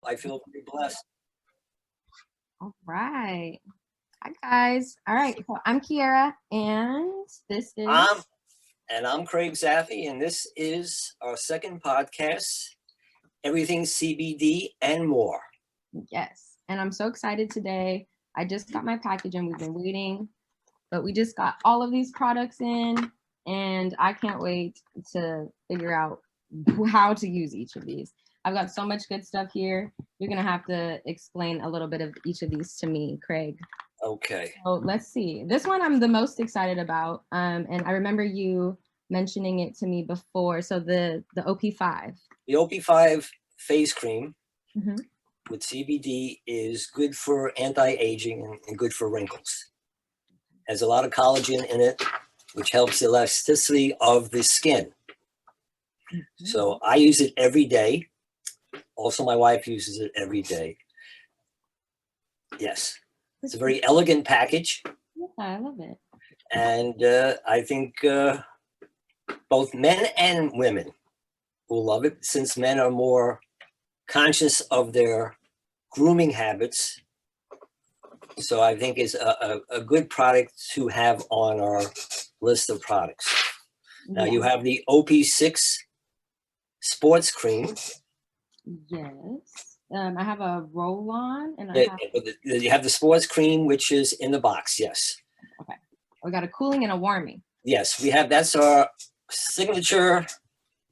I feel very blessed. All right. Hi, guys. All right. So I'm Kiera, and this is. I'm Craig Zaffe, and this is our second podcast, Everything CBD and More. Yes. And I'm so excited today. I just got my package and we've been waiting, but we just got all of these products in, and I can't wait to figure out how to use each of these. I've got so much good stuff here. You're going to have to explain a little bit of each of these to me, Craig. Okay. So let's see. This one I'm the most excited about. And I remember you mentioning it to me before. So the OP5. The OP5 face cream with CBD is good for anti-aging and good for wrinkles. Has a lot of collagen in it, which helps the elasticity of the skin. So I use it every day. Also, my wife uses it every day. Yes. It's a very elegant package. Yeah, I love it. And I think both men and women will love it, since men are more conscious of their grooming habits. So I think it's a good product to have on our list of products. Now you have the OP6 sports cream. Yes. I have a roll-on, and you have the sports cream, which is in the box. Yes. Okay. We got a cooling and a warming. Yes, we have. That's our signature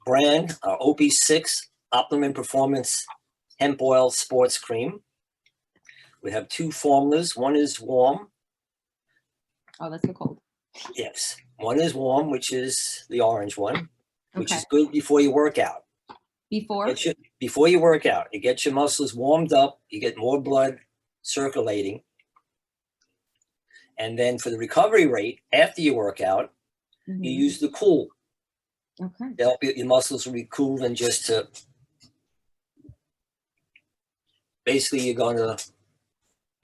brand, our OP6 Optimum Performance Hemp Oil Sports Cream. We have two formulas. One is warm. Oh, that's the cold. Yes. One is warm, which is the orange one, which is good before you work out. Before you work out, you get your muscles warmed up, you get more blood circulating. And then for the recovery rate, after you work out, you use the cool. Okay. To help your muscles be cool, and just to basically, you're going to,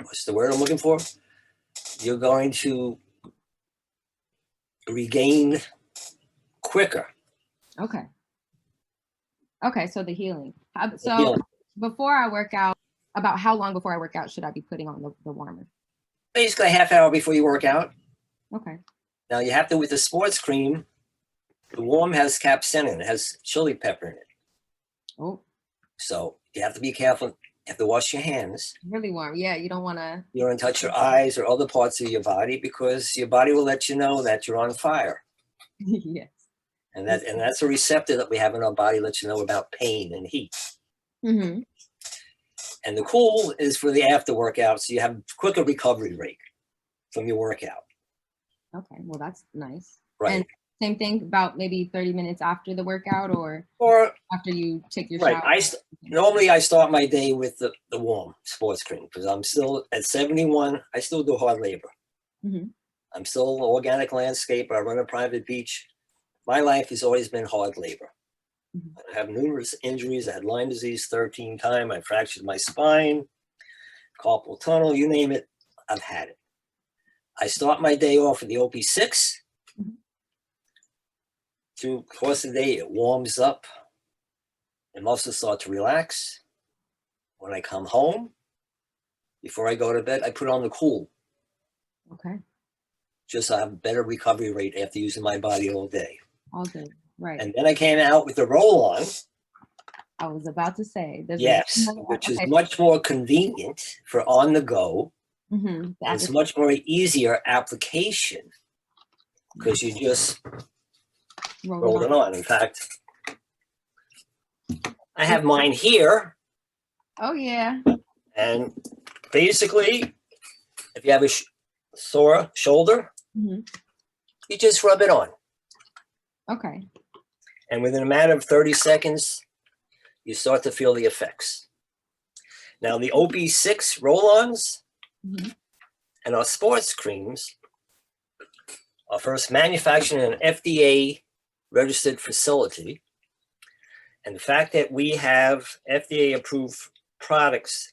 what's the word I'm looking for? You're going to regain quicker. Okay. Okay, so the healing. So before I work out, about how long before I work out should I be putting on the warmer? Basically a half hour before you work out. Okay. Now you have to, with the sports cream, the warm has capsaicin, it has chili pepper in it. Oh. So you have to be careful. You have to wash your hands. Really warm. Yeah, you don't want to. You don't touch your eyes or other parts of your body, because your body will let you know that you're on fire. Yes. And that's a receptor that we have in our body, lets you know about pain and heat. And the cool is for the after workout, so you have quicker recovery rate from your workout. Okay, well that's nice. Right. And same thing about maybe 30 minutes after the workout, or after you take your shower. Normally I start my day with the warm sports cream, because I'm still at 71. I still do hard labor. I'm still an organic landscaper. I run a private beach. My life has always been hard labor. I have numerous injuries. I had Lyme disease 13 times. I fractured my spine, carpal tunnel, you name it, I've had it. I start my day off with the OP6. Through the course of the day, it warms up. The muscles start to relax. When I come home, before I go to bed, I put on the cool. Okay. Just so I have a better recovery rate after using my body all day. All day, right. And then I came out with the roll-on. I was about to say. Yes, which is much more convenient for on the go. It's much more easier application, because you just roll it on. In fact, I have mine here. Oh, yeah. And basically, if you have a sore shoulder, you just rub it on. Okay. And within a matter of 30 seconds, you start to feel the effects. Now, the OP6 roll-ons and our sports creams are first manufactured in an FDA-registered facility. And the fact that we have FDA-approved products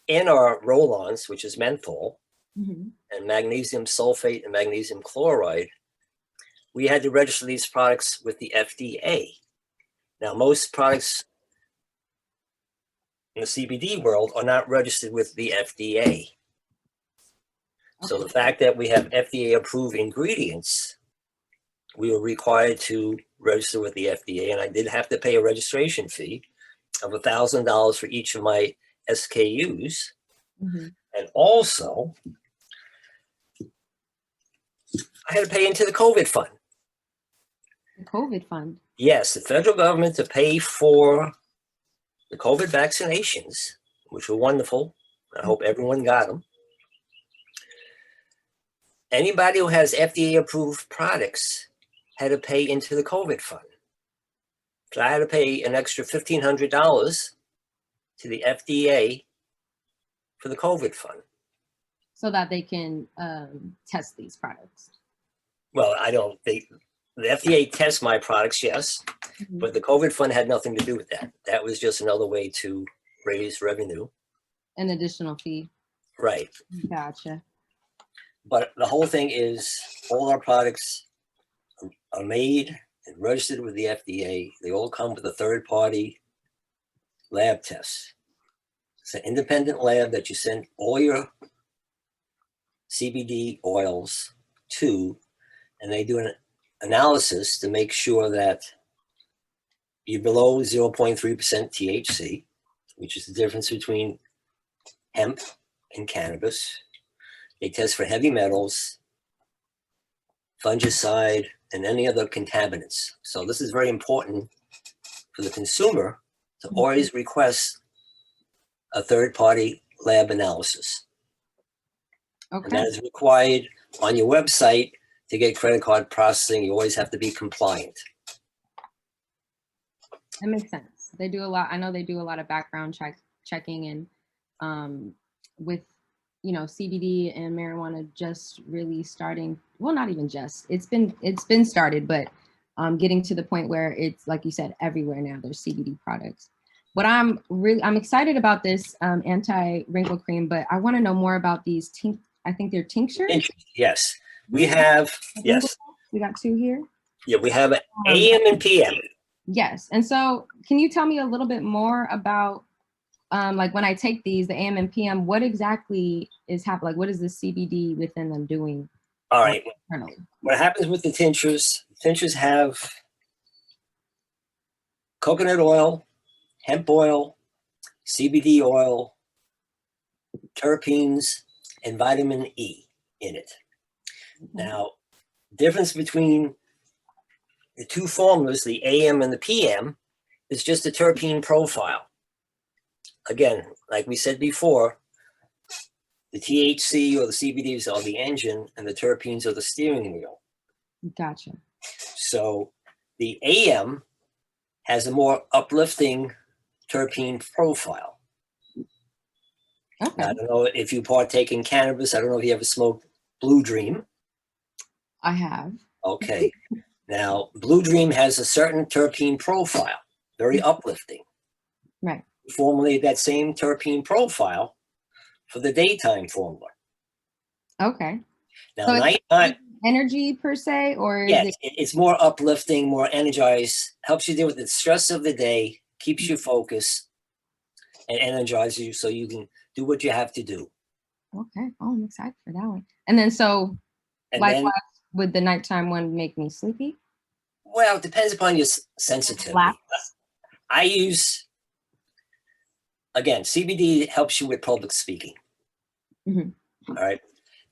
in our roll-ons, which is menthol, and magnesium sulfate and magnesium chloride, we had to register these products with the FDA. Now, most products in the CBD world are not registered with the FDA. So the fact that we have FDA approved ingredients, we were required to register with the FDA, and I did have to pay a registration fee of $1,000 for each of my SKUs. And also, I had to pay into the COVID fund. The COVID fund? Yes, the federal government to pay for the COVID vaccinations, which were wonderful. I hope everyone got them. Anybody who has FDA-approved products had to pay into the COVID fund. So I had to pay an extra $1,500 to the FDA for the COVID fund. So that they can test these products. Well, the FDA tests my products, yes, but the COVID fund had nothing to do with that. That was just another way to raise revenue. An additional fee. Right. Gotcha. But the whole thing is all our products are made and registered with the FDA. They all come with a third-party lab test. It's an independent lab that you send all your CBD oils to, and they do an analysis to make sure that you're below 0.3% THC, which is the difference between hemp and cannabis. They test for heavy metals, fungicide, and any other contaminants. So this is very important for the consumer to always request a third-party lab analysis. Okay. And that is required on your website to get credit card processing. You always have to be compliant. That makes sense. They do a lot. I know they do a lot of background checking, and with CBD and marijuana just really starting. Well, not even just. It's been started, but getting to the point where it's, like you said, everywhere now. There's CBD products. But I'm excited about this anti-wrinkle cream. But I want to know more about these. I think they're tinctures. Yes, we have. Yes, we got two here. Yeah, we have an AM and PM. Yes, and so can you tell me a little bit more about like when I take these, the AM and PM, what exactly is happening? Like, what is the CBD within them doing? All right. Internally? What happens with the tinctures? Tinctures have coconut oil, hemp oil, CBD oil, terpenes, and vitamin E in it. Now, difference between the two formulas, the AM and the PM, is just a terpene profile. Again, like we said before, the THC or the CBDs are the engine and the terpenes are the steering wheel. Gotcha. So the AM has a more uplifting terpene profile. Okay. Now, I don't know if you partake in cannabis. I don't know if you ever smoked Blue Dream. I have. Okay. Now, Blue Dream has a certain terpene profile, very uplifting. Right. Formulate that same terpene profile for the daytime formula. Okay. Now, so nighttime energy per se, or is yes, it's more uplifting, more energized, helps you deal with the stress of the day, keeps you focused, and energizes you so you can do what you have to do. Okay. Oh, I'm excited for that one. And then likewise, would the nighttime one make me sleepy? Well, it depends upon your sensitivity. I use, again, CBD helps you with public speaking. All right.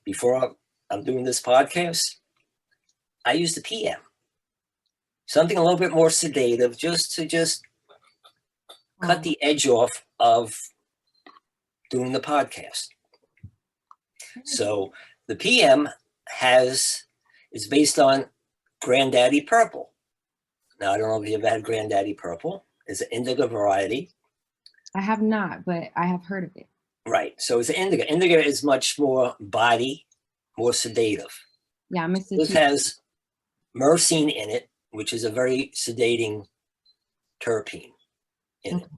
Before I'm doing this podcast, I use the PM. Something a little bit more sedative, just to cut the edge off of doing the podcast. So the PM is based on Granddaddy Purple. Now, I don't know if you've ever had Granddaddy Purple. It's an indica variety. I have not, but I have heard of it. Right. So it's an indica. Indica is much more body, more sedative. Yeah, I mixed it. This has myrcene in it, which is a very sedating terpene in it.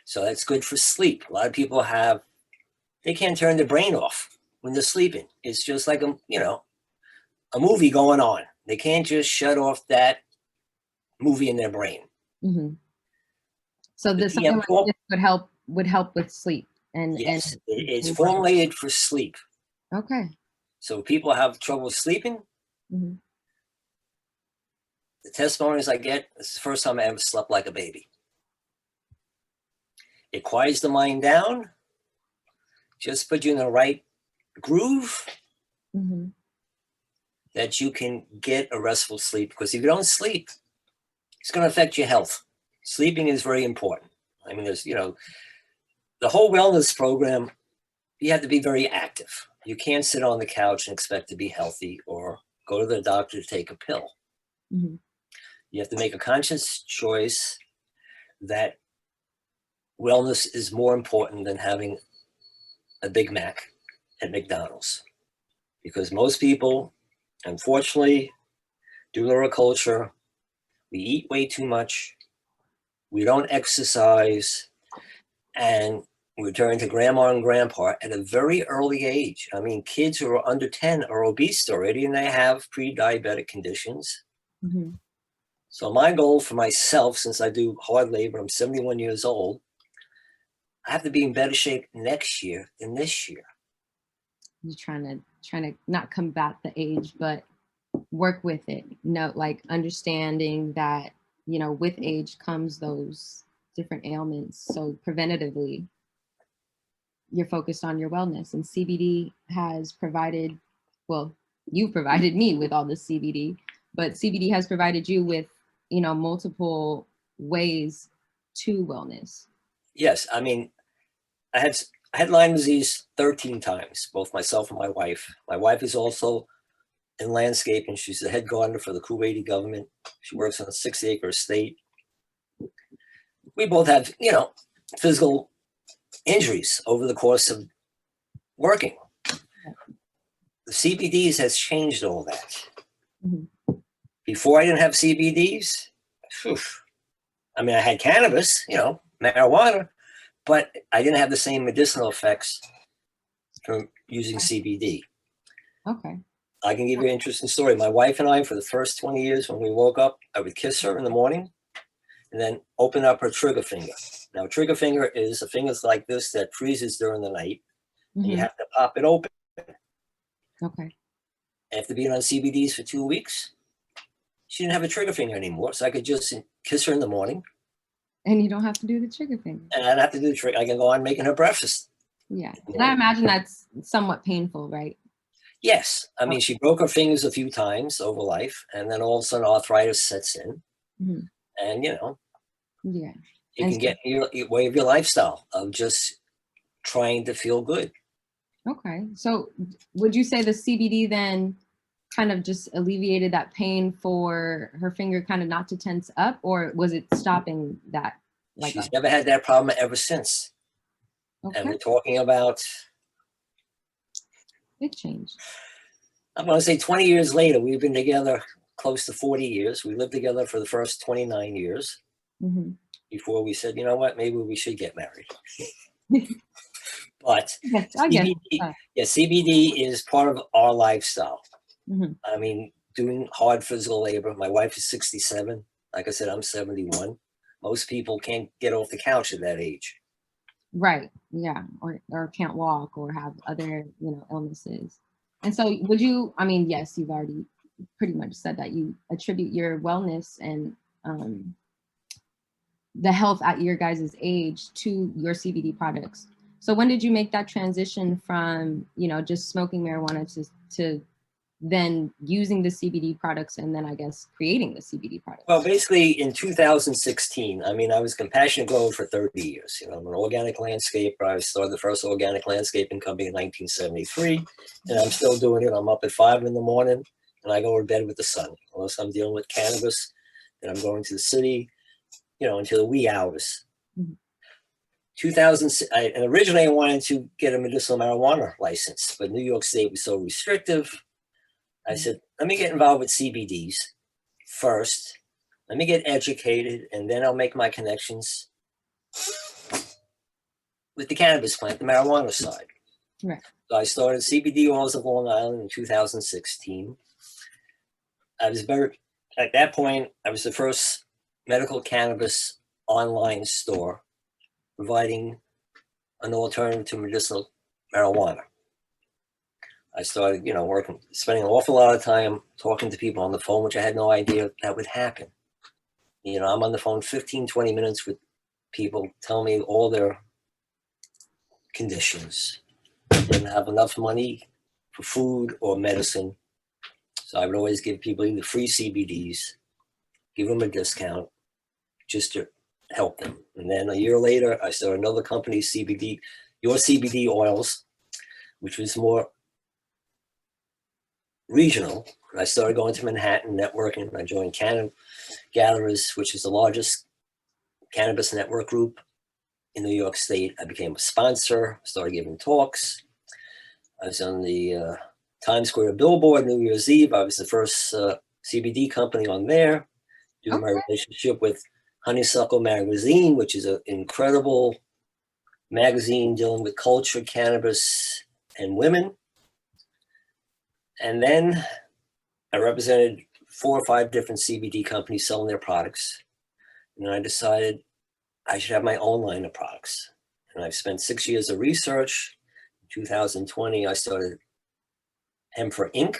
So that's good for sleep. A lot of people they can't turn their brain off when they're sleeping. It's just like a movie going on. They can't just shut off that movie in their brain. So something like this would help would help with sleep Yes, it's and formulated for sleep. okay. So people have trouble sleeping. Mm-hmm. The testimonies I get, this is the first time I ever slept like a baby. It quiets the mind down, just put you in the right groove Mm-hmm. that you can get a restful sleep. Because if you don't sleep, it's going to affect your health. Sleeping is very important. I mean, there's, the whole wellness program, you have to be very active. You can't sit on the couch and expect to be healthy or go to the doctor to take a pill. Mm-hmm. You have to make a conscious choice that wellness is more important than having a Big Mac at McDonald's. Because most people, unfortunately, due to our culture, we eat way too much, we don't exercise, and we turn to grandma and grandpa at a very early age. I mean, kids who are under 10 are obese already, and they have pre-diabetic conditions. Mm-hmm. So my goal for myself, since I do hard labor, I'm 71 years old, I have to be in better shape next year than this year. You're trying to not combat the age, but work with it. Like understanding that, with age comes those different ailments. So preventatively, you're focused on your wellness, and CBD has provided, well, you provided me with all the CBD, but CBD has provided you with, multiple ways to wellness. Yes, I mean, I had Lyme disease 13 times, both myself and my wife. My wife is also in landscaping. She's the head gardener for the Kuwaiti government. She works on a 6-acre estate. We both have, physical injuries over the course of working. The CBDs has changed all that. Mm-hmm. Before I didn't have CBDs, whew, I mean, I had cannabis, marijuana, but I didn't have the same medicinal effects from using CBD. Okay. I can give you an interesting story. My wife and I, for the first 20 years, when we woke up, I would kiss her in the morning and then open up her trigger finger. Now, trigger finger is a finger like this that freezes during the night, and you have to pop it open. Okay. After being on CBDs for 2 weeks, she didn't have a trigger finger anymore, so I could just kiss her in the morning. And you don't have to do the trigger finger. And I don't have to do the trigger. I can go on making her breakfast. Yeah. And I imagine that's somewhat painful, right? Yes. I mean, she broke her fingers a few times over life, and then all of a sudden arthritis sets in. Mm-hmm. And, yeah, you can get your way of your lifestyle of just trying to feel good. Okay. So would you say the CBD then kind of just alleviated that pain for her finger kind of not to tense up, or was it stopping that? She's never had that problem ever since. Okay. And we're talking about big change. I'm going to say 20 years later. We've been together close to 40 years. We lived together for the first 29 years before we said, you know what, maybe we should get married. But CBD is part of our lifestyle. I mean, doing hard physical labor. My wife is 67. Like I said, I'm 71. Most people can't get off the couch at that age. Right. Yeah. Or can't walk or have other, illnesses. And so would you, I mean, yes, you've already pretty much said that you attribute your wellness and the health at your guys' age to your CBD products. So when did you make that transition from, just smoking marijuana to then using the CBD products and then I guess creating the CBD products? Well, basically in 2016, I mean, I was compassionate grower for 30 years. I'm an organic landscaper. I started the first organic landscaping company in 1973, and I'm still doing it. I'm up at 5 in the morning and I go to bed with the sun. Unless I'm dealing with cannabis, then I'm going to the city, until the wee hours. 2000, and originally I wanted to get a medicinal marijuana license, but New York State was so restrictive. I said, let me get involved with CBDs first. Let me get educated, and then I'll make my connections with the cannabis plant, the marijuana side. Right. So I started CBD Oils of Long Island in 2016. At that point, I was the first medical cannabis online store providing an alternative to medicinal marijuana. I started, spending an awful lot of time talking to people on the phone, which I had no idea that would happen. I'm on the phone 15, 20 minutes with people telling me all their conditions. They didn't have enough money for food or medicine. So I would always give people either free CBDs, give them a discount just to help them. And then a year later, I started another company, CBD, Your CBD Oils, which was more regional. I started going to Manhattan networking. I joined Cannabis Gatherers, which is the largest cannabis network group in New York State. I became a sponsor, started giving talks. I was on the Times Square billboard New Year's Eve. I was the first CBD company on there. Due to my relationship with Honeysuckle Magazine, which is an incredible magazine dealing with culture, cannabis, and women. And then I represented 4 or 5 different CBD companies selling their products. And I decided I should have my own line of products. And I've spent 6 years of research. In 2020, I started Hemp for Inc.,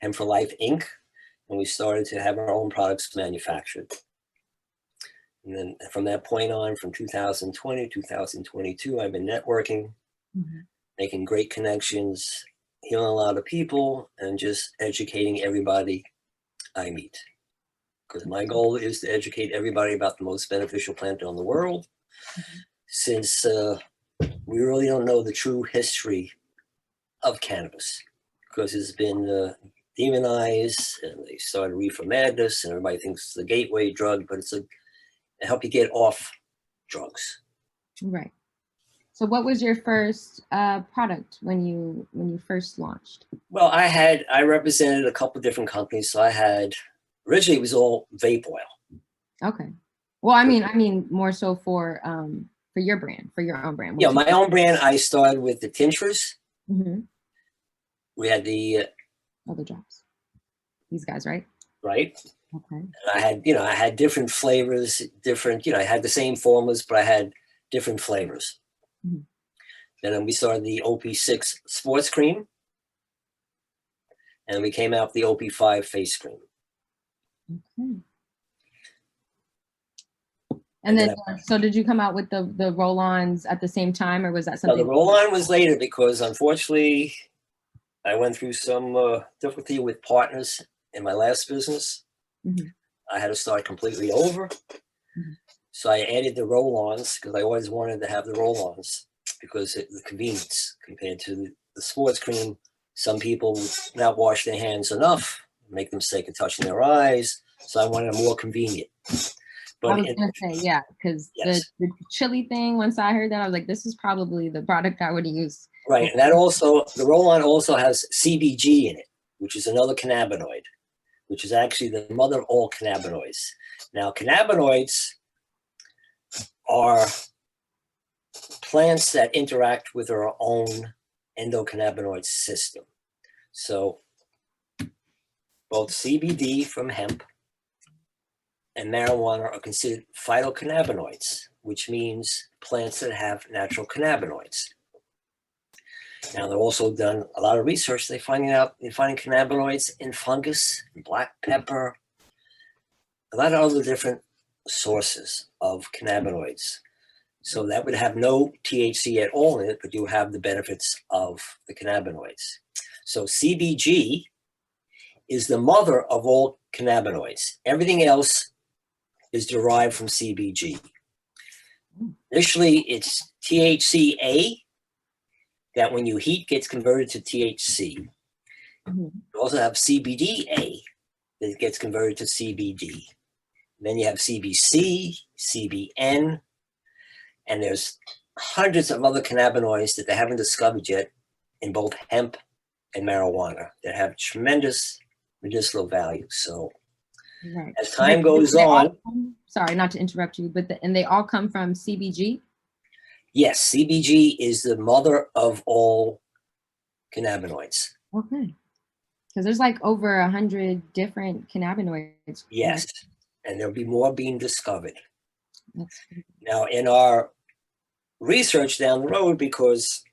Hemp for Life Inc., and we started to have our own products manufactured. And then from that point on, from 2020, 2022, I've been networking, making great connections, healing a lot of people, and just educating everybody I meet. Because my goal is to educate everybody about the most beneficial plant in the world, since we really don't know the true history of cannabis, because it's been demonized, and they started reefer madness, and everybody thinks it's a gateway drug, but it's to help you get off drugs. Right. So what was your first product when you first launched? Well, I represented a couple of different companies. So I had, originally it was all vape oil. Okay. Well, I mean more so for your brand, for your own brand. Yeah, my own brand, I started with the tinctures. We had the other drops. These guys, right? Right. Okay. And I had different flavors, I had the same formulas, but I had different flavors. Then we started the OP6 sports cream, and we came out with the OP5 face cream. Okay. And then so did you come out with the roll-ons at the same time, or was that something? No, the roll-on was later because unfortunately I went through some difficulty with partners in my last business. I had to start completely over. So I added the roll-ons because I always wanted to have the roll-ons because of the convenience compared to the sports cream. Some people not wash their hands enough, make the mistake of touching their eyes. So I wanted a more convenient. But I was going to say, yeah, because the chili thing, once I heard that, I was like, this is probably the product I would use. Right. And that also, the roll-on also has CBG in it, which is another cannabinoid, which is actually the mother of all cannabinoids. Now, cannabinoids are plants that interact with our own endocannabinoid system. So both CBD from hemp and marijuana are considered phytocannabinoids, which means plants that have natural cannabinoids. Now, they've also done a lot of research. They're finding cannabinoids in fungus, black pepper, a lot of other different sources of cannabinoids. So that would have no THC at all in it, but you have the benefits of the cannabinoids. So CBG is the mother of all cannabinoids. Everything else is derived from CBG. Initially, it's THCA that when you heat gets converted to THC. You also have CBDA that gets converted to CBD. Then you have CBC, CBN, and there's hundreds of other cannabinoids that they haven't discovered yet in both hemp and marijuana that have tremendous medicinal value. So as time goes on, sorry, not to interrupt you, but and they all come from CBG? Yes, CBG is the mother of all cannabinoids. Okay. Because there's like over 100 different cannabinoids. Yes, and there'll be more being discovered. Now, in our research down the road because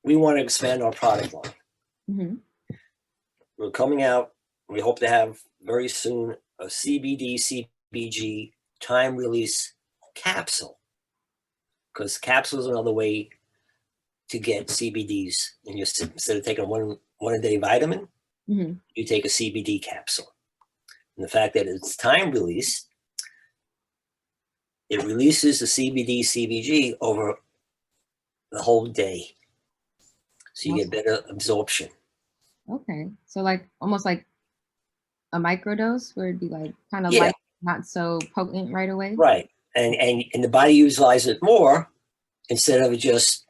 we want to expand our product line. Mm-hmm. We're coming out. We hope to have very soon a CBD, CBG time release capsule, because capsules are another way to get CBDs in your system. Instead of taking one a day vitamin, Mm-hmm. you take a CBD capsule. And the fact that it's time released, it releases the CBD, CBG over the whole day. So you get better absorption. Okay. So like almost like a microdose where it'd be like kind of Yeah. light, not so potent right away. Right. And the body utilizes it more instead of just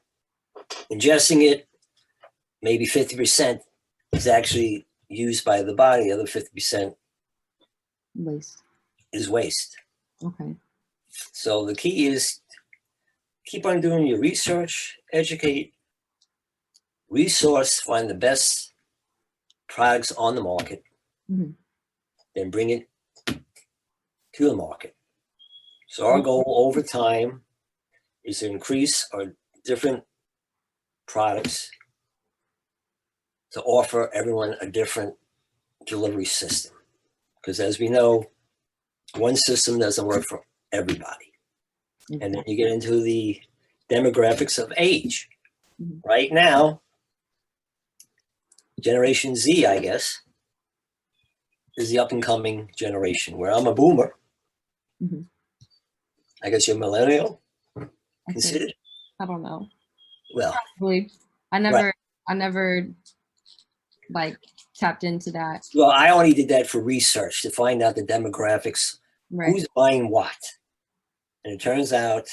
ingesting it. Maybe 50% is actually used by the body. The other 50% Waste. is waste. Okay. So the key is keep on doing your research, educate, resource, find the best products on the market, Mm-hmm. then bring it to the market. So our goal over time is to increase our different products to offer everyone a different delivery system. Because as we know, one system doesn't work for everybody. Exactly. And then you get into the demographics of age. Mm-hmm. Right now, Generation Z, I guess, is the up and coming generation, where I'm a boomer. Mm-hmm. I guess you're a millennial, I considered? don't know. Well, Probably. I never like tapped into that. well, I only did that for research to find out the demographics, Right. who's buying what. And it turns out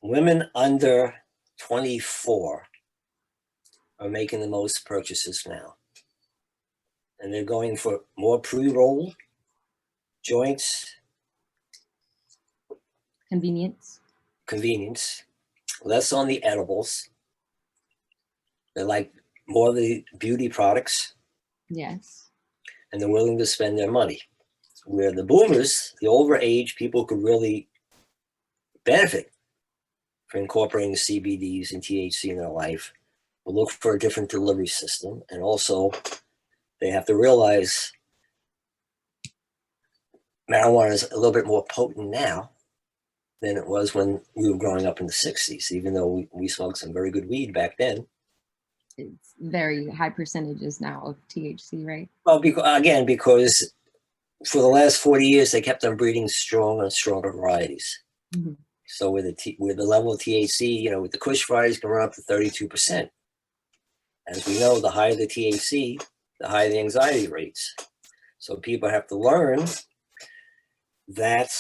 women under 24 are making the most purchases now. And they're going for more pre-roll joints, Convenience. convenience, less on the edibles. They like more of the beauty products, Yes. and they're willing to spend their money. Where the boomers, the older age people, could really benefit from incorporating CBDs and THC in their life, will look for a different delivery system. And also, they have to realize marijuana is a little bit more potent now than it was when we were growing up in the 60s, even though we smoked some very good weed back then. It's very high percentages now of THC, right? Well, because for the last 40 years, they kept on breeding stronger and stronger varieties. Mm-hmm. So with the level of THC, with the Kush varieties can run up to 32%. As we know, the higher the THC, the higher the anxiety rates. So people have to learn that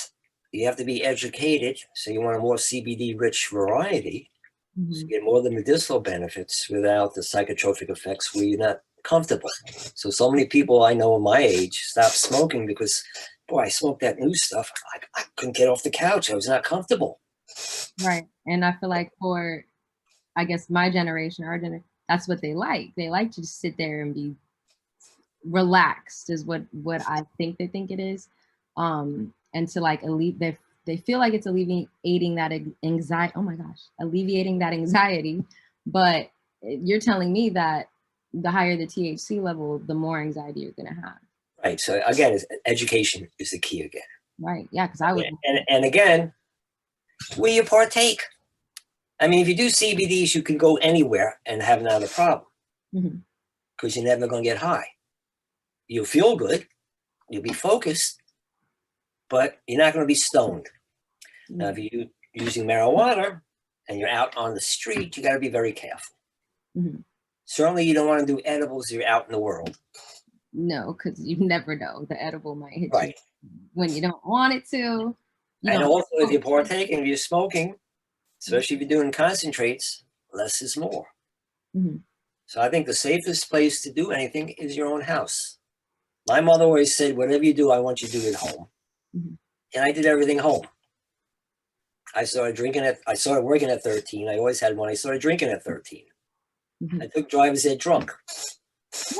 you have to be educated. So you want a more CBD-rich variety, Mm-hmm. so you get more of the medicinal benefits without the psychotropic effects where you're not comfortable. So many people I know in my age stop smoking because, boy, I smoked that new stuff. I couldn't get off the couch. I was not comfortable. Right. And I feel like for, I guess, my generation, our generation, that's what they like. They like to just sit there and be relaxed is what I think they think it is. And to like they feel like it's alleviating that anxiety. Oh my gosh, alleviating that anxiety. But you're telling me that the higher the THC level, the more anxiety you're gonna have. Right. So again, education is the key again. Right. Yeah. Because I would. And again, will you partake? I mean, if you do CBDs, you can go anywhere and have not a problem, because you're never going to get high. You'll feel good, you'll be focused, but you're not going to be stoned. Mm-hmm. Now, if you're using marijuana and you're out on the street, you got to be very careful. Mm-hmm. Certainly, you don't want to do edibles if you're out in the world. No, because you never know. The edible might hit you when you don't want it to. And also, if you're partaking, if you're smoking, especially if you're doing concentrates, less is more. Mm-hmm. So I think the safest place to do anything is your own house. My mother always said, whatever you do, I want you to do it at home. Mm-hmm. And I did everything home. I started working at 13. I always had one. I started drinking at 13. Mm-hmm. I took driver's ed drunk.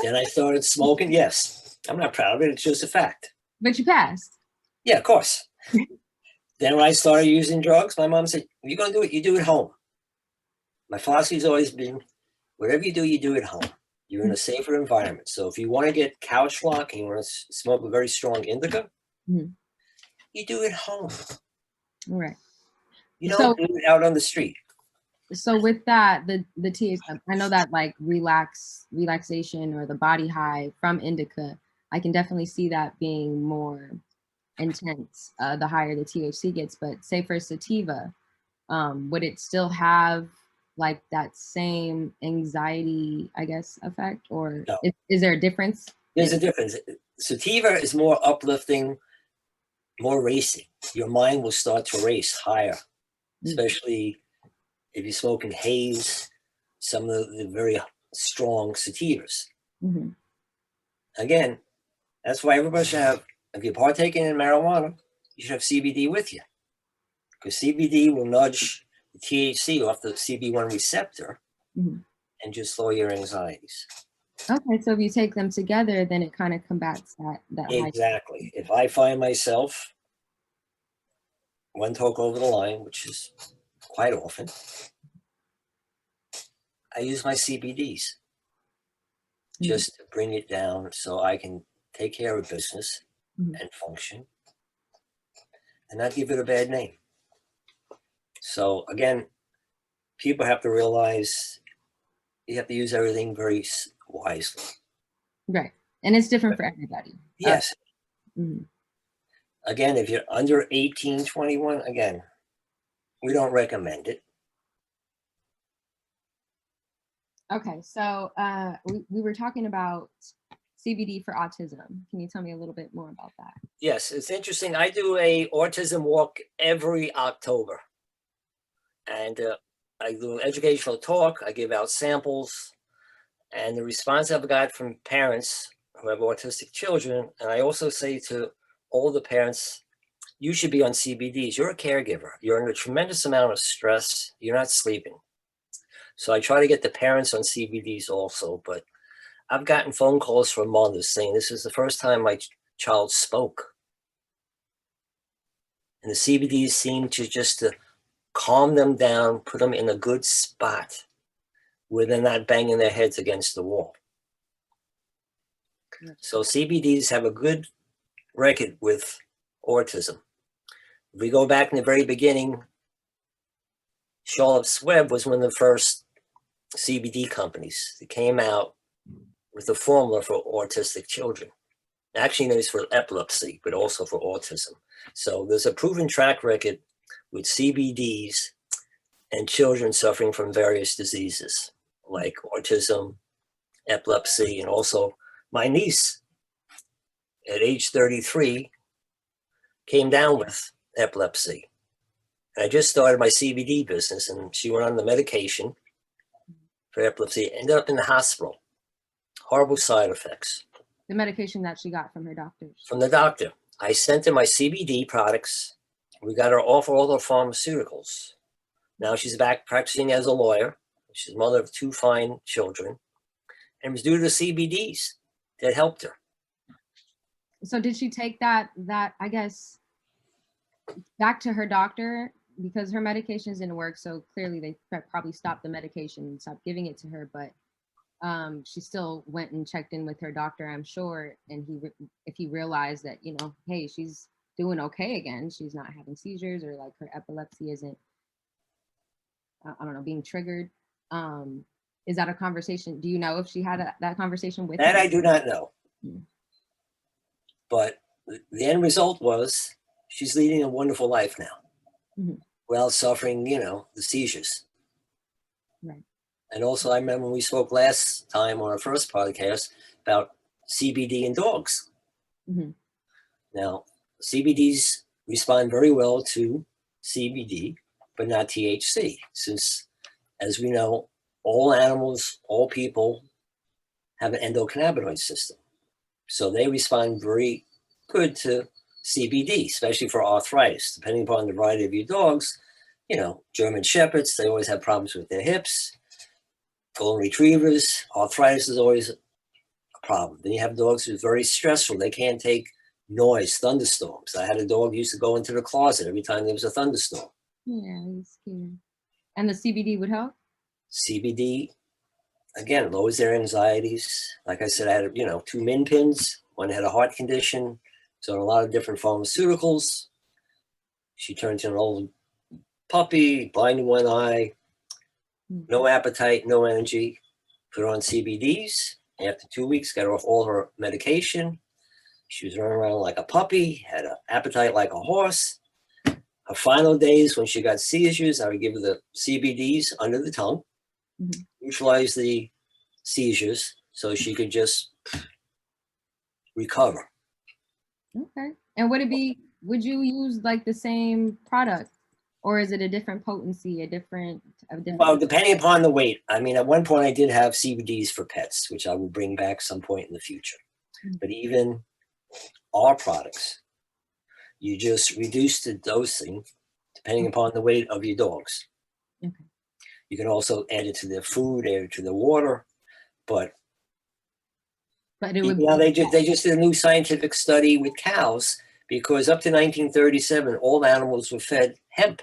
Then I started smoking. Yes, I'm not proud of it. It's just a fact. But you passed. Yeah, of course. Then when I started using drugs, my mom said, "If you're going to do it, you do it at home." My philosophy's always been, whatever you do at home. You're in a safer environment. So if you want to get couch lock and you want to smoke a very strong indica, you do it at home. All right. You don't do it out on the street. So with that, the THC, I know that like relaxation or the body high from indica, I can definitely see that being more intense the higher the THC gets. But say for sativa, would it still have like that same anxiety, I guess, effect, or No. is there a difference? There's a difference. Sativa is more uplifting, more racing. Your mind will start to race higher, especially if you're smoking haze, some of the very strong sativas. Again, that's why everybody should have, if you're partaking in marijuana, you should have CBD with you. Because CBD will nudge the THC off the CB1 receptor and just lower your anxieties. Okay, so if you take them together, then it kind of combats that Exactly. If I find myself one talk over the line, which is quite often, I use my CBDs just to bring it down so I can take care of business and function and not give it a bad name. So again, people have to realize you have to use everything very wisely. Right. And it's different for everybody. Yes. Again, if you're under 18, 21, again, we don't recommend it. Okay, so we were talking about CBD for autism. Can you tell me a little bit more about that? Yes, it's interesting. I do a autism walk every October. And I do an educational talk. I give out samples. And the response I've got from parents who have autistic children, and I also say to all the parents, you should be on CBDs. You're a caregiver. You're under a tremendous amount of stress. You're not sleeping. So I try to get the parents on CBDs also, but I've gotten phone calls from mothers saying this is the first time my child spoke. And the CBDs seem to just calm them down, put them in a good spot where they're not banging their heads against the wall. So CBDs have a good record with autism. If we go back in the very beginning, Charlotte's Web was one of the first CBD companies that came out with a formula for autistic children. Actually, it's for epilepsy, but also for autism. So there's a proven track record with CBDs and children suffering from various diseases like autism, epilepsy, and also my niece at age 33 came down with epilepsy. And I just started my CBD business and she went on the medication for epilepsy, ended up in the hospital. Horrible side effects. The medication that she got from her doctors. From the doctor. I sent her my CBD products. We got her off all her pharmaceuticals. Now she's back practicing as a lawyer. She's the mother of 2 fine children. And it was due to the CBDs that helped her. So did she take that I guess, back to her doctor? Because her medications didn't work, so clearly they probably stopped the medication and stopped giving it to her, but she still went and checked in with her doctor, I'm sure, and if he realized that, you know, hey, she's doing okay again, she's not having seizures or like her epilepsy isn't, I don't know, being triggered. Is that a conversation? Do you know if she had that conversation with that? him? I do not know. But the end result was she's leading a wonderful life now, while suffering, you know, the seizures. Right. And also, I remember when we spoke last time on our first podcast about CBD in dogs. Now, CBDs respond very well to CBD, but not THC, since, as we know, all animals, all people have an endocannabinoid system. So they respond very good to CBD, especially for arthritis. Depending upon the variety of your dogs, you know, German Shepherds, they always have problems with their hips. Golden Retrievers, arthritis is always a problem. Then you have dogs who are very stressful. They can't take noise, thunderstorms. I had a dog who used to go into the closet every time there was a thunderstorm. Yeah, he's scared. And the CBD would help? CBD, again, lowers their anxieties. Like I said, I had, 2 min pins. One had a heart condition. So a lot of different pharmaceuticals. She turned into an old puppy, blind in one eye, no appetite, no energy. Put her on CBDs. After 2 weeks, got her off all her medication. She was running around like a puppy, had an appetite like a horse. Her final days, when she got seizures, I would give her the CBDs under the tongue, neutralize the seizures so she could just recover. Okay. And would you use like the same product, or is it a different potency, a different? Well, depending upon the weight. I mean, at one point I did have CBDs for pets, which I will bring back some point in the future. But even our products, you just reduce the dosing depending upon the weight of your dogs. Okay. You can also add it to their food, add it to the water, but it would. they just did a new scientific study with cows, because up to 1937, all animals were fed hemp.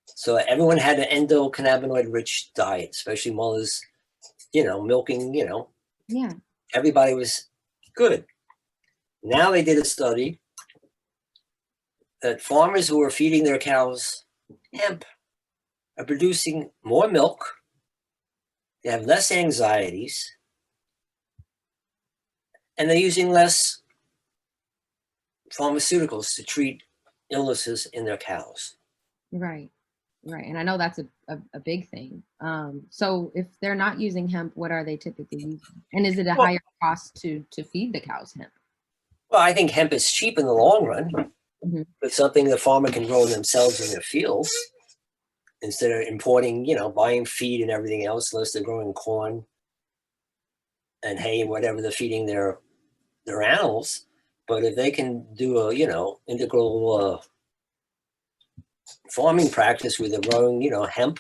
So everyone had an endocannabinoid-rich diet, especially mothers, milking, Yeah. Everybody was good. Now they did a study that farmers who are feeding their cows hemp are producing more milk, they have less anxieties, and they're using less pharmaceuticals to treat illnesses in their cows. Right. And I know that's a big thing. So if they're not using hemp, what are they typically using? And is it a higher cost to feed the cows hemp? Well, I think hemp is cheap in the long run. But something the farmer can grow themselves in their fields instead of importing, buying feed and everything else, unless they're growing corn and hay, whatever they're feeding their animals. But if they can do a, integral farming practice where they're growing, hemp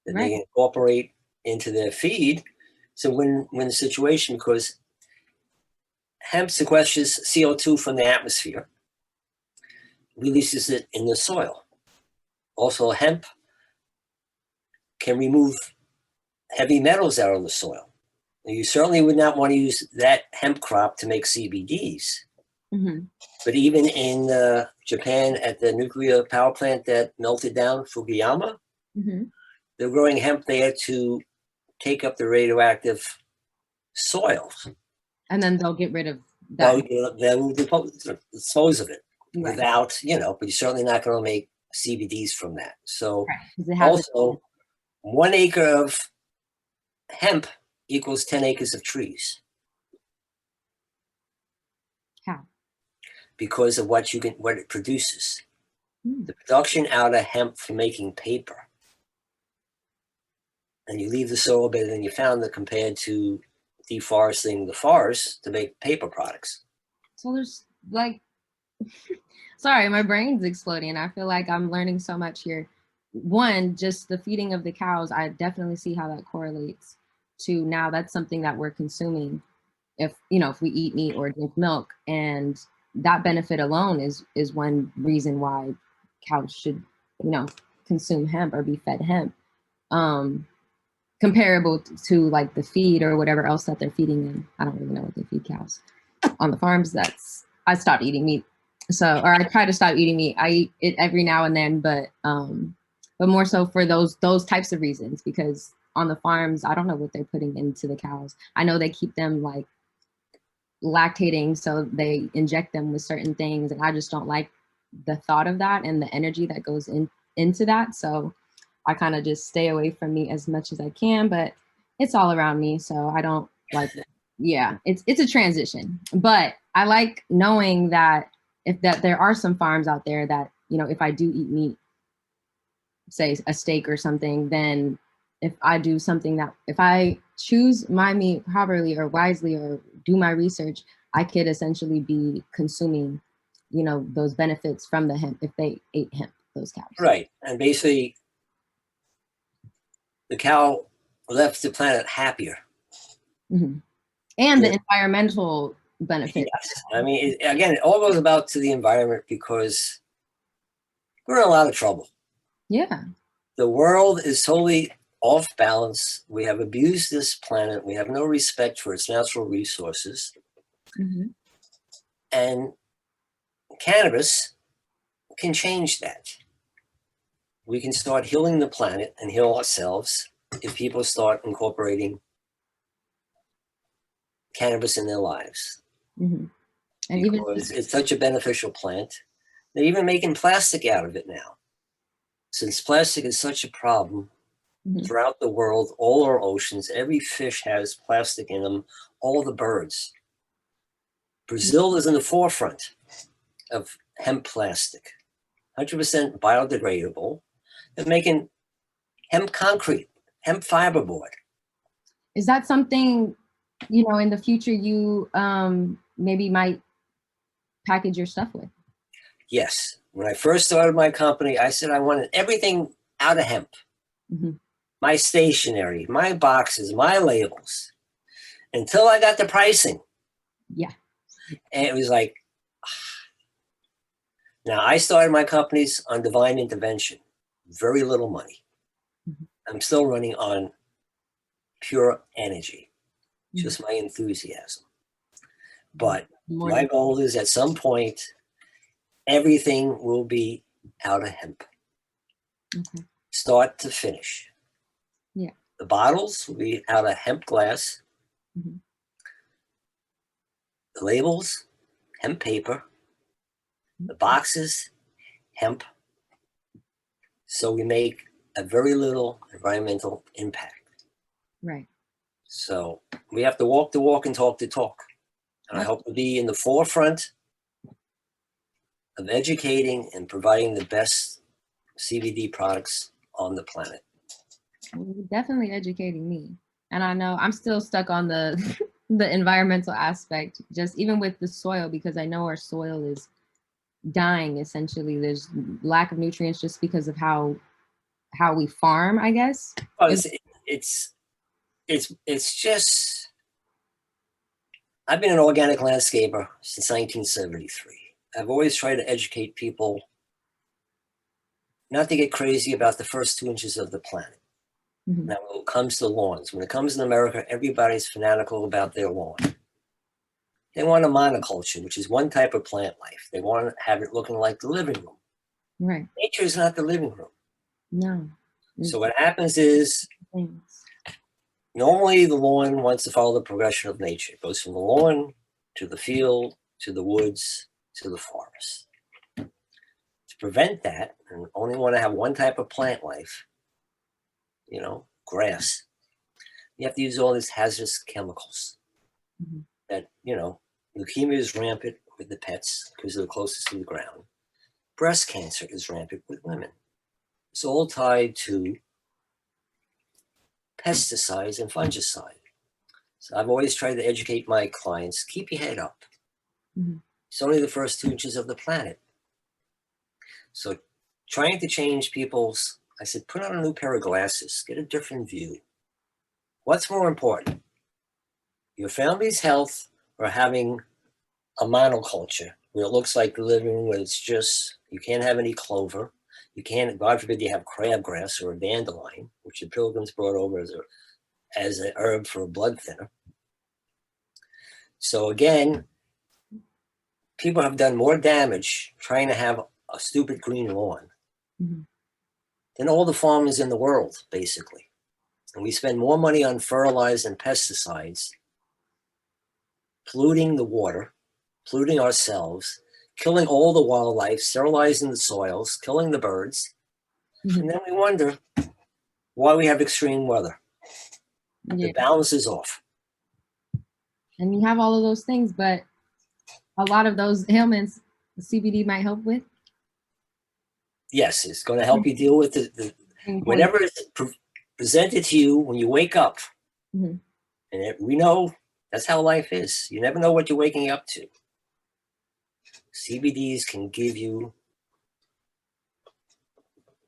that they incorporate into their feed, it's a win-win situation, because hemp sequesters CO2 from the atmosphere, releases it in the soil. Also, hemp can remove heavy metals out of the soil. You certainly would not want to use that hemp crop to make CBDs. But even in Japan, at the nuclear power plant that melted down, Fukuyama, they're growing hemp there to take up the radioactive soils. And then they'll get rid of that. They'll dispose of it without, but you're certainly not going to make CBDs from that. So also, 1 acre of hemp equals 10 acres of trees. How? Because of what it produces. The production out of hemp for making paper. And you leave the soil better than you found it, compared to deforesting the forest to make paper products. So there's sorry, my brain's exploding. I feel like I'm learning so much here. One, just the feeding of the cows, I definitely see how that correlates to now that's something that we're consuming if we eat meat or drink milk, and that benefit alone is one reason why cows should, consume hemp or be fed hemp. Comparable to like the feed or whatever else that they're feeding them. I don't really know what they feed cows on the farms. I stopped eating meat. Or I try to stop eating meat. I eat it every now and then, but more so for those types of reasons, because on the farms, I don't know what they're putting into the cows. I know they keep them like lactating, so they inject them with certain things, and I just don't like the thought of that and the energy that goes into that. So I kind of just stay away from meat as much as I can, but it's all around me, so I don't like it. Yeah, it's a transition, but I like knowing that there are some farms out there that, if I do eat meat, say a steak or something, then if I choose my meat properly or wisely or do my research, I could essentially be consuming, those benefits from the hemp if they ate hemp, those cows. Right. And basically, the cow left the planet happier. And the environmental benefits. Yes. I mean, again, it all goes about to the environment because we're in a lot of trouble. Yeah. The world is totally off balance. We have abused this planet. We have no respect for its natural resources. Mm-hmm. And cannabis can change that. We can start healing the planet and heal ourselves if people start incorporating cannabis in their lives. Mm-hmm. And because it's such a beneficial plant. They're even making plastic out of it now. Since plastic is such a problem throughout the world, all our oceans, every fish has plastic in them, all the birds. Brazil is in the forefront of hemp plastic, 100% biodegradable. They're making hemp concrete, hemp fiberboard. Is that something, in the future you maybe might package your stuff with? Yes. When I first started my company, I said I wanted everything out of hemp. Mm-hmm. My stationery, my boxes, my labels, until I got the pricing. Yeah. And it was like, now I started my companies on divine intervention, very little money. Mm-hmm. I'm still running on pure energy, just my enthusiasm. But my goal is at some point, everything will be out of hemp, start to finish. Yeah. The bottles will be out of hemp glass. Mm-hmm. The labels, hemp paper. The boxes, hemp. So we make a very little environmental impact. Right. So we have to walk the walk and talk the talk. And I hope to be in the forefront of educating and providing the best CBD products on the planet. You're definitely educating me. And I know I'm still stuck on the the environmental aspect, just even with the soil, because I know our soil is dying essentially. There's lack of nutrients just because of how we farm, I guess. Oh, it's just, I've been an organic landscaper since 1973. I've always tried to educate people not to get crazy about the first 2 inches of the planet. Mm-hmm. Now, when it comes to lawns, when it comes to America, everybody's fanatical about their lawn. They want a monoculture, which is one type of plant life. They want to have it looking like the living room. Right. Nature is not the living room. No. So what happens is, normally the lawn wants to follow the progression of nature. It goes from the lawn to the field, to the woods, to the forest. To prevent that, and only want to have one type of plant life, grass, you have to use all these hazardous chemicals that, leukemia is rampant with the pets because they're closest to the ground. Breast cancer is rampant with women. It's all tied to pesticides and fungicide. So I've always tried to educate my clients, keep your head up. Mm-hmm. It's only the first 2 inches of the planet. So trying to change I said, put on a new pair of glasses, get a different view. What's more important? Your family's health or having a monoculture where it looks like the living room, where it's just, you can't have any clover. You can't, God forbid, you have crabgrass or a dandelion, which the Pilgrims brought over as an herb for a blood thinner. So again, people have done more damage trying to have a stupid green lawn than all the farmers in the world, basically. And we spend more money on fertilizer and pesticides, polluting the water, polluting ourselves, killing all the wildlife, sterilizing the soils, killing the birds. And then we wonder why we have extreme weather. Yeah. The balance is off. And you have all of those things, but a lot of those ailments the CBD might help with. Yes, it's going to help you deal with whatever is presented to you when you wake up. And we know that's how life is. You never know what you're waking up to. CBDs can give you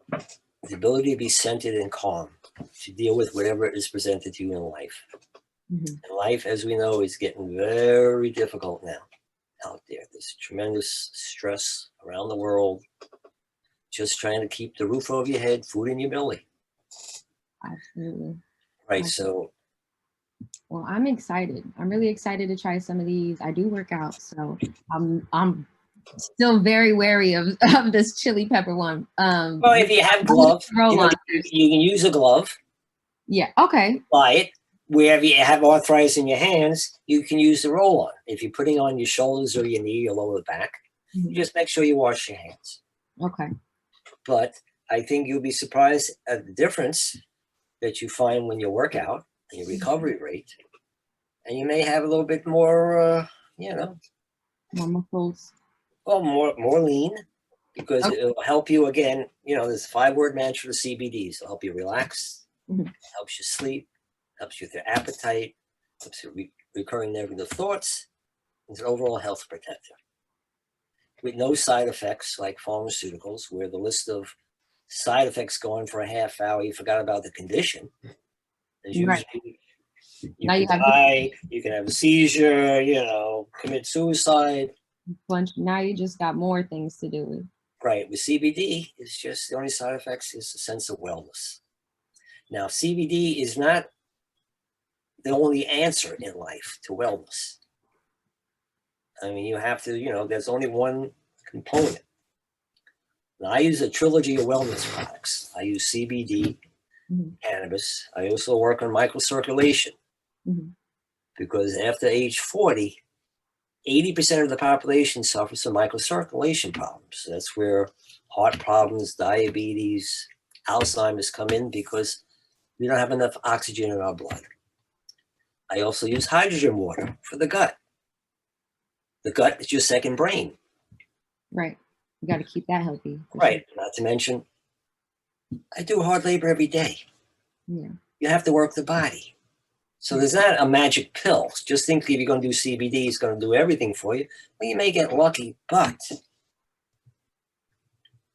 the ability to be centered and calm to deal with whatever is presented to you in life. Mhm. And life, as we know, is getting very difficult now out there. There's tremendous stress around the world. Just trying to keep the roof over your head, food in your belly. Absolutely. Right. So, Well, I'm excited. I'm really excited to try some of these. I do work out, so I'm still very wary of this chili pepper one. well, if you have gloves, you can use a glove. Yeah. Okay. Buy it. Wherever you have arthritis in your hands, you can use the roll-on. If you're putting on your shoulders or your knee or lower back, you just make sure you wash your hands. Okay. But I think you'll be surprised at the difference that you find when you work out and your recovery rate. And you may have a little bit more, More muscles. well, more lean, because it'll help you again. There's a 5-word mantra to CBDs. It'll help you relax, helps you sleep, helps you with your appetite, helps you recurring negative thoughts. It's an overall health protector with no side effects like pharmaceuticals, where the list of side effects go on for a half hour. You forgot about the condition. There's usually you can die, you can have a seizure, commit suicide. Now you just got more things to do with. Right. With CBD, it's just the only side effects is a sense of wellness. Now, CBD is not the only answer in life to wellness. I mean, you have to, there's only one component. Now, I use a trilogy of wellness products. I use CBD, cannabis. I also work on microcirculation because after age 40, 80% of the population suffers from microcirculation problems. That's where heart problems, diabetes, Alzheimer's come in, because we don't have enough oxygen in our blood. I also use hydrogen water for the gut. The gut is your second brain. Right. You got to keep that healthy. Right. Sure. Not to mention, I do hard labor every day. Yeah. You have to work the body. So there's not a magic pill. Just think if you're going to do CBD, it's going to do everything for you. Well, you may get lucky, but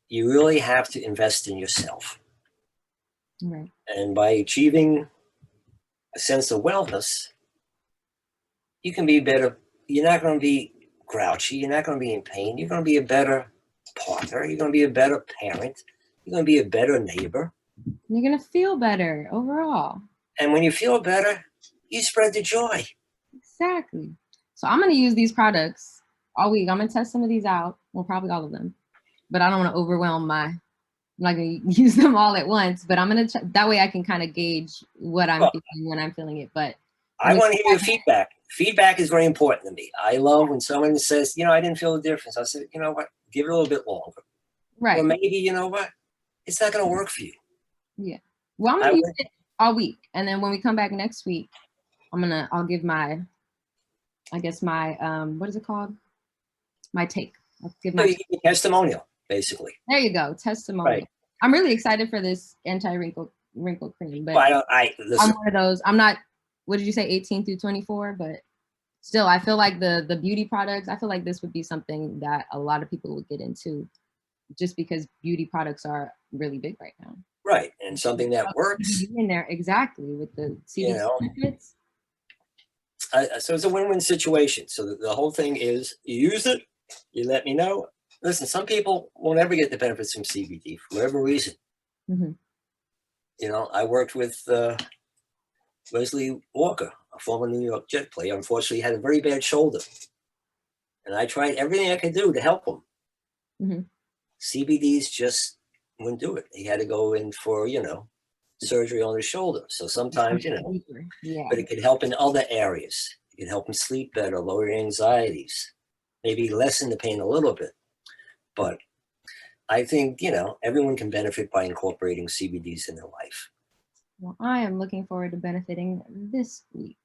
you really have to invest in yourself. Right. And by achieving a sense of wellness, you can be better. You're not going to be grouchy. You're not going to be in pain. You're going to be a better partner. You're going to be a better parent. You're going to be a better neighbor. You're going to feel better overall. And when you feel better, you spread the joy. Exactly. So I'm going to use these products all week. I'm going to test some of these out. Well, probably all of them. But I don't want to overwhelm I'm not going to use them all at once. But I'm going to, that way I can kind of gauge what I'm feeling when I'm feeling it. But I want to hear your feedback. Feedback is very important to me. I love when someone says, I didn't feel the difference. I said, you know what? Give it a little bit longer. Right. Or maybe, you know what? It's not going to work for you. Yeah. Well, I'm going to use it all week. And then when we come back next week, I'll give my, I guess my, what is it called? My take. I'll give my testimonial, basically. There you go. Testimonial. Right. I'm really excited for this anti-wrinkle cream, but I'm one of those. I'm not, what did you say, 18 through 24? But still, I feel like the beauty products, I feel like this would be something that a lot of people would get into, just because beauty products are really big right now. Right. And something that works. In there, exactly, with the CBD benefits. So it's a win-win situation. So the whole thing is, you use it, you let me know. Listen, some people won't ever get the benefits from CBD for whatever reason. I worked with Wesley Walker, a former New York Jet player. Unfortunately, he had a very bad shoulder. And I tried everything I could do to help him. CBDs just wouldn't do it. He had to go in for, surgery on his shoulder. So sometimes, but it could help in other areas. It could help him sleep better, lower your anxieties, maybe lessen the pain a little bit. But I think, everyone can benefit by incorporating CBDs in their life. Well, I am looking forward to benefiting this week.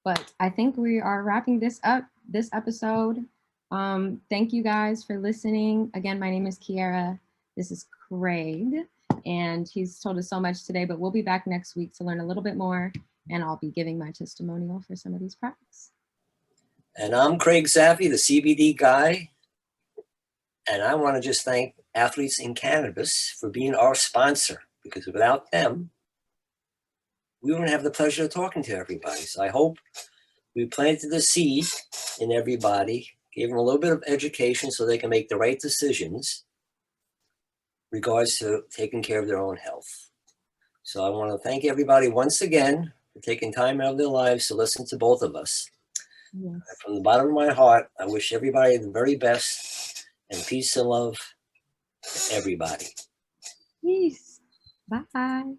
But I think we are wrapping this up, this episode. Thank you guys for listening. Again, my name is Kiara. This is Craig, and he's told us so much today, but we'll be back next week to learn a little bit more, and I'll be giving my testimonial for some of these products. And I'm Craig Zaffe, the CBD guy. And I want to just thank Athletes in Cannabis for being our sponsor, because without them, we wouldn't have the pleasure of talking to everybody. So I hope we planted the seed in everybody, gave them a little bit of education so they can make the right decisions regards to taking care of their own health. So I want to thank everybody once again for taking time out of their lives to listen to both of us. Yes. From the bottom of my heart, I wish everybody the very best and peace and love to everybody. Peace. Bye.